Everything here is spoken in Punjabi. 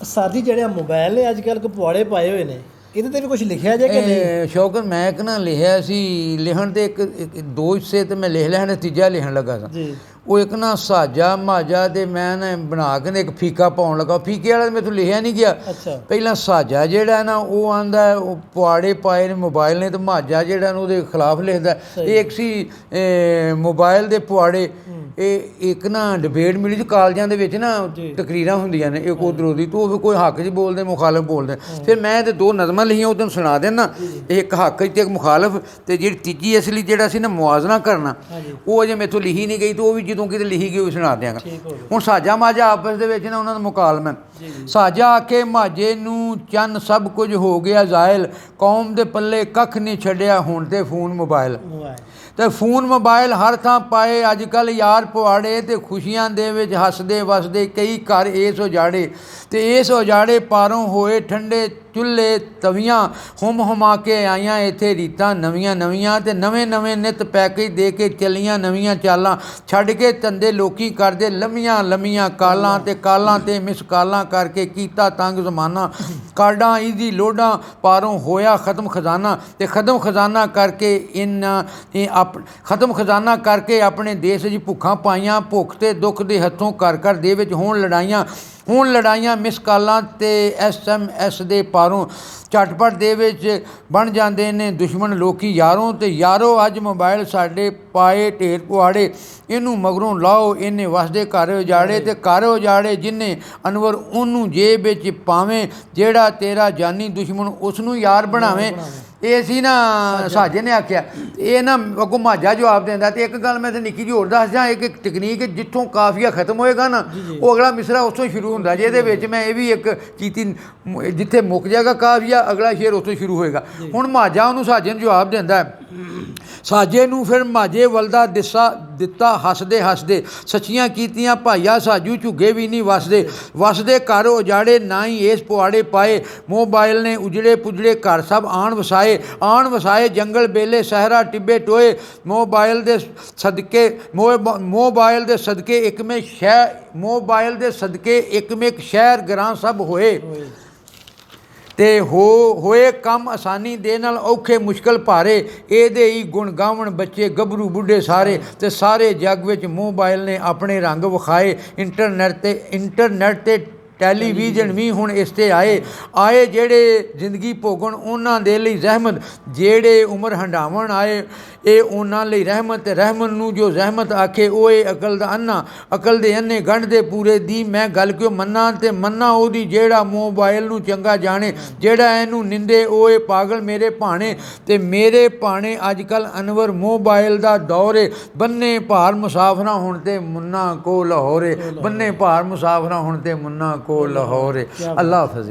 ਸਰ ਜੀ ਜਿਹੜੇ ਮੋਬਾਈਲ ਨੇ ਅੱਜ ਕੱਲ੍ਹ ਪਵਾੜੇ ਪਾਏ ਹੋਏ ਨੇ, ਇਹਦੇ ਤੇ ਵੀ ਕੁਝ ਲਿਖਿਆ ਜੇ ਕਿ ਨਹੀਂ? ਸ਼ੌਕਤ ਮੈਂ ਇੱਕ ਨਾ ਲਿਖਿਆ ਸੀ, ਲਿਖਣ ਦੇ ਇੱਕ ਦੋ ਹਿੱਸੇ ਤੇ ਮੈਂ ਲਿਖ ਲਿਆ ਤੇ ਤੀਜਾ ਲਿਖਣ ਲੱਗਾ ਸਾਂ ਜੀ। ਉਹ ਇੱਕ ਨਾ ਸਾਜਾ ਮਾਜਾ ਤੇ ਮੈਂ ਨਾ ਬਣਾ ਕੇ ਇੱਕ ਫੀਕਾ ਪਾਉਣ ਲੱਗਾ। ਫੀਕੇ ਵਾਲਾ ਮੇਰੇ ਤੋਂ ਲਿਖਿਆ ਨਹੀਂ ਗਿਆ। ਅੱਛਾ। ਪਹਿਲਾਂ ਸਾਜਾ ਜਿਹੜਾ ਨਾ ਉਹ ਆਂਦਾ ਉਹ ਪੁਆੜੇ ਪਾਏ ਨੇ ਮੋਬਾਈਲ ਨੇ, ਤੇ ਮਾਜਾ ਜਿਹੜਾ ਨਾ ਉਹਦੇ ਖਿਲਾਫ ਲਿਖਦਾ। ਇਹ ਇੱਕ ਸੀ ਮੋਬਾਈਲ ਦੇ ਪੁਆੜੇ। ਇਹ ਇੱਕ ਨਾ ਡਿਬੇਟ ਮਿਲੀ ਸੀ ਕਾਲਜਾਂ ਦੇ ਵਿੱਚ ਨਾ, ਤਕਰੀਰਾਂ ਹੁੰਦੀਆਂ ਨੇ ਇੱਕ ਉੱਧਰੋਂ ਦੀ, ਤੂੰ ਕੋਈ ਹੱਕ 'ਚ ਬੋਲਦੇ ਮੁਖਾਲਫ ਬੋਲਦੇ। ਫਿਰ ਮੈਂ ਤੇ ਦੋ ਨਜ਼ਮਾਂ ਲਿਖੀਆਂ ਉਹ ਤੈਨੂੰ ਸੁਣਾ ਦੇਣਾ, ਇੱਕ ਹੱਕ 'ਚ ਤੇ ਇੱਕ ਮੁਖਾਲਫ, ਤੇ ਜਿਹੜੀ ਤੀਜੀ ਅਸਲੀ ਜਿਹੜਾ ਸੀ ਨਾ ਮੁਆਜ਼ਨਾ ਕਰਨਾ, ਉਹ ਅਜੇ ਮੇਰੇ ਤੋਂ ਲਿਖੀ ਨਹੀਂ ਗਈ, ਤੇ ਉਹ ਵੀ ਜਦੋਂ ਕਿਤੇ ਲਿਖੀ ਗਈ ਉਹ ਸੁਣਾ ਦਿਆਂਗਾ। ਹੁਣ ਸਾਜਾ ਮਾਜਾ ਆਪਸ ਦੇ ਵਿੱਚ ਨਾ ਉਹਨਾਂ ਦਾ ਮੁਕਾਲਮਾ। ਸਾਜਾ ਆਖੇ ਮਾਝੇ ਨੂੰ ਚੰਨ ਸਭ ਕੁਝ ਹੋ ਗਿਆ ਜ਼ਾਇਲ, ਕੌਮ ਦੇ ਪੱਲੇ ਕੱਖ ਨਹੀਂ ਛੱਡਿਆ ਹੁਣ ਤੇ ਫੋਨ ਮੋਬਾਇਲ। ਤੇ ਫੋਨ ਮੋਬਾਇਲ ਹਰ ਥਾਂ ਪਾਏ ਅੱਜ ਕੱਲ੍ਹ ਯਾਰ ਪੁਆੜੇ, ਤੇ ਖੁਸ਼ੀਆਂ ਦੇ ਵਿੱਚ ਹੱਸਦੇ ਵਸਦੇ ਕਈ ਘਰ ਇਸ ਉਜਾੜੇ, ਤੇ ਇਸ ਉਜਾੜੇ ਪਾਰੋਂ ਹੋਏ ਠੰਡੇ ਚੁੱਲ੍ਹੇ ਤਵੀਆਂ, ਹੁਮ ਹੁਮਾ ਕੇ ਆਈਆਂ ਇੱਥੇ ਰੀਤਾਂ ਨਵੀਆਂ ਨਵੀਆਂ, ਤੇ ਨਵੇਂ ਨਵੇਂ ਨਿੱਤ ਪੈਕੇਜ ਦੇ ਕੇ ਚੱਲੀਆਂ ਨਵੀਆਂ ਚਾਲਾਂ, ਛੱਡ ਕੇ ਧੰਦੇ ਲੋਕੀ ਕਰਦੇ ਲੰਮੀਆਂ ਲੰਮੀਆਂ ਕਾਲਾਂ, ਤੇ ਕਾਲਾਂ ਤੇ ਮਿਸ ਕਾਲਾਂ ਕਰਕੇ ਕੀਤਾ ਤੰਗ ਜ਼ਮਾਨਾ, ਕਾਰਡਾਂ ਇਹਦੀ ਲੋਡਾਂ ਪਾਰੋਂ ਹੋਇਆ ਖਤਮ ਖਜ਼ਾਨਾ, ਤੇ ਖਤਮ ਖਜ਼ਾਨਾ ਕਰਕੇ ਖਤਮ ਖਜ਼ਾਨਾ ਕਰਕੇ ਆਪਣੇ ਦੇਸ਼ 'ਚ ਭੁੱਖਾਂ ਪਾਈਆਂ, ਭੁੱਖ ਤੇ ਦੁੱਖ ਦੇ ਹੱਥੋਂ ਘਰ ਘਰ ਦੇ ਵਿੱਚ ਹੁਣ ਲੜਾਈਆਂ ਮਿਸ ਕਾਲਾਂ ਤੇ SMS ਦੇ ਪਾਰੋਂ ਝਟਪਟ ਦੇ ਵਿੱਚ ਬਣ ਜਾਂਦੇ ਨੇ ਦੁਸ਼ਮਣ ਲੋਕੀ ਯਾਰੋਂ, ਤੇ ਯਾਰੋ ਅੱਜ ਮੋਬਾਈਲ ਸਾਡੇ ਪਾਏ ਢੇਰ ਪੁਆੜੇ, ਇਹਨੂੰ ਮਗਰੋਂ ਲਾਓ ਇਹਨੇ ਵਸਦੇ ਘਰ ਉਜਾੜੇ, ਤੇ ਘਰ ਉਜਾੜੇ ਜਿੰਨੇ ਅਨਵਰ ਉਹਨੂੰ ਜੇਬ ਵਿੱਚ ਪਾਵੇਂ, ਜਿਹੜਾ ਤੇਰਾ ਜਾਨੀ ਦੁਸ਼ਮਣ ਉਸ ਨੂੰ ਯਾਰ ਬਣਾਵੇਂ। ਇਹ ਸੀ ਨਾ ਸਾਜੇ ਨੇ ਆਖਿਆ। ਇਹ ਨਾ ਅੱਗੋਂ ਮਾਝਾ ਜਵਾਬ ਦਿੰਦਾ। ਤੇ ਇੱਕ ਗੱਲ ਮੈਂ ਤੇ ਨਿੱਕੀ ਜਿਹੀ ਹੋਰ ਦੱਸ ਜਾਂ, ਇੱਕ ਟੈਕਨੀਕ ਜਿੱਥੋਂ ਕਾਫੀਆ ਖਤਮ ਹੋਏਗਾ ਨਾ ਉਹ ਅਗਲਾ ਮਿਸਰਾ ਉੱਥੋਂ ਸ਼ੁਰੂ ਹੁੰਦਾ। ਜਿਹਦੇ ਵਿੱਚ ਮੈਂ ਇਹ ਵੀ ਇੱਕ ਕੀਤੀ, ਜਿੱਥੇ ਮੁੱਕ ਜਾਏਗਾ ਕਾਫੀਆ ਅਗਲਾ ਸ਼ੇਰ ਉੱਥੋਂ ਸ਼ੁਰੂ ਹੋਏਗਾ। ਹੁਣ ਮਾਝਾ ਉਹਨੂੰ ਸਾਜੇ ਨੂੰ ਜਵਾਬ ਦਿੰਦਾ। ਸਾਜੇ ਨੂੰ ਫਿਰ ਮਾਝੇ ਵਲਦਾ ਦਿੱਤਾ ਹੱਸਦੇ ਹੱਸਦੇ, ਸੱਚੀਆਂ ਕੀਤੀਆਂ ਭਾਈਆ ਸਾਜੂ ਝੁੱਗੇ ਵੀ ਨਹੀਂ ਵਸਦੇ ਘਰ ਉਜਾੜੇ ਨਾ ਹੀ ਇਸ ਪੁਆੜੇ ਪਾਏ, ਮੋਬਾਈਲ ਨੇ ਉਜੜੇ ਪੁਜੜੇ ਘਰ ਸਭ ਆਣ ਵਸਾਏ ਜੰਗਲ ਬੇਲੇ ਸਹਿਰਾ ਟਿੱਬੇ ਟੋਏ, ਮੋਬਾਈਲ ਦੇ ਸਦਕੇ ਇੱਕਮਿਕ ਸ਼ਹਿਰ ਗਰਾਂ ਸਭ ਹੋਏ, ਤੇ ਹੋਏ ਕੰਮ ਆਸਾਨੀ ਦੇ ਨਾਲ ਔਖੇ ਮੁਸ਼ਕਲ ਭਾਰੇ, ਇਹਦੇ ਹੀ ਗੁਣ ਗਾਵਣ ਬੱਚੇ ਗੱਭਰੂ ਬੁੱਢੇ ਸਾਰੇ, ਤੇ ਸਾਰੇ ਜੱਗ ਵਿੱਚ ਮੋਬਾਈਲ ਨੇ ਆਪਣੇ ਰੰਗ ਵਿਖਾਏ। ਇੰਟਰਨੈਟ ਤੇ ਟੈਲੀਵਿਜ਼ਨ ਵੀ ਹੁਣ ਇਸ 'ਤੇ ਆਏ ਜਿਹੜੇ ਜ਼ਿੰਦਗੀ ਭੋਗਣ ਉਹਨਾਂ ਦੇ ਲਈ ਜ਼ਹਿਮਤ, ਜਿਹੜੇ ਉਮਰ ਹੰਢਾਵਣ ਆਏ ਇਹ ਉਹਨਾਂ ਲਈ ਰਹਿਮਤ, ਤੇ ਰਹਿਮਤ ਨੂੰ ਜੋ ਜ਼ਹਿਮਤ ਆਖੇ ਉਹ ਇਹ ਅਕਲ ਦੇ ਅੰਨੇ ਗੰਢ ਦੇ ਪੂਰੇ ਦੀ ਮੈਂ ਗੱਲ ਕਿਉਂ ਮੰਨਾਂ, ਤੇ ਮੰਨਾਂ ਉਹਦੀ ਜਿਹੜਾ ਮੋਬਾਈਲ ਨੂੰ ਚੰਗਾ ਜਾਣੇ, ਜਿਹੜਾ ਇਹਨੂੰ ਨਿੰਦੇ ਉਹ ਇਹ ਪਾਗਲ ਮੇਰੇ ਭਾਣੇ, ਤੇ ਮੇਰੇ ਭਾਣੇ ਅੱਜ ਕੱਲ੍ਹ ਅਨਵਰ ਮੋਬਾਈਲ ਦਾ ਦੌਰ ਏ, ਬੰਨੇ ਭਾਰ ਮੁਸਾਫਰਾਂ ਹੁਣ ਤੇ ਮੁੰਨਾ ਕੋ ਲਾਹੌਰੇ, ਬੰਨੇ ਭਾਰ ਮੁਸਾਫਰਾਂ ਹੁਣ ਤੇ ਮੁੰਨਾ ਕੋ ਲਾਹੌਰੇ। ਅੱਲਾ ਹਾਫਿਜ਼।